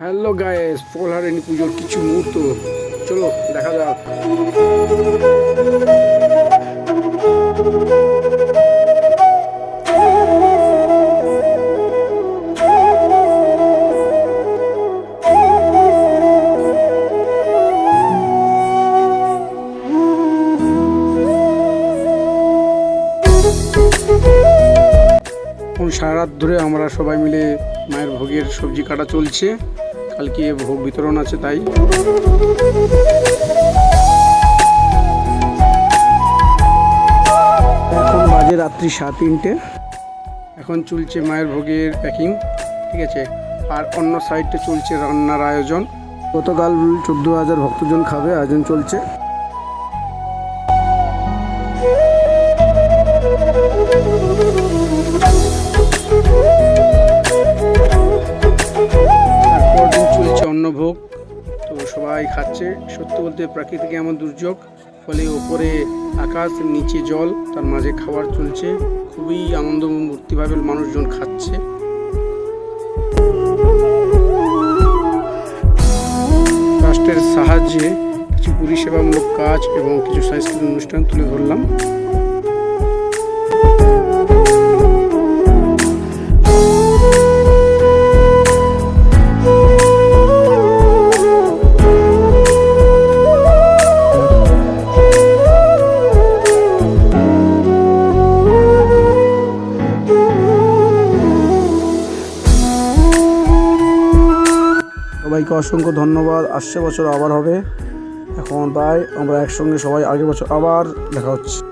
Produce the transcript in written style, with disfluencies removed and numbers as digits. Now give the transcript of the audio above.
Hello guys, Phalaharini পুজোর কিছু মুহূর্ত চলো দেখা যাক। সারা রাত ধরে আমরা সবাই মিলে মায়ের ভোগের সবজি কাটা চলছে, কালকে ভোগ বিতরণ আছে তাই। এখন বাজে রাত্রি 3:30। এখন চলছে মায়ের ভোগের প্যাকিং, ঠিক আছে। আর অন্য সাইডে চলছে রান্নার আয়োজন। গতকাল 14,000 ভক্তজন খাবে, আয়োজন চলছে। অন্নভোগ তো সবাই খাচ্ছে। সত্যি বলতে প্রাকৃতিক এমন দুর্যোগ, ফলে ওপরে আকাশ নিচে জল, তার মাঝে খাবার চলছে। খুবই আনন্দ মূর্তিভাবে মানুষজন খাচ্ছে। রাষ্ট্রের সাহায্যে কিছু পরিষেবামূলক কাজ এবং কিছু সাংস্কৃতিক অনুষ্ঠান তুলে ধরলাম। সবাইকে অসংখ্য ধন্যবাদ। আসছে বছর আবার হবে। এখন তাই আমরা একসঙ্গে সবাই আগের বছর আবার দেখা হচ্ছে।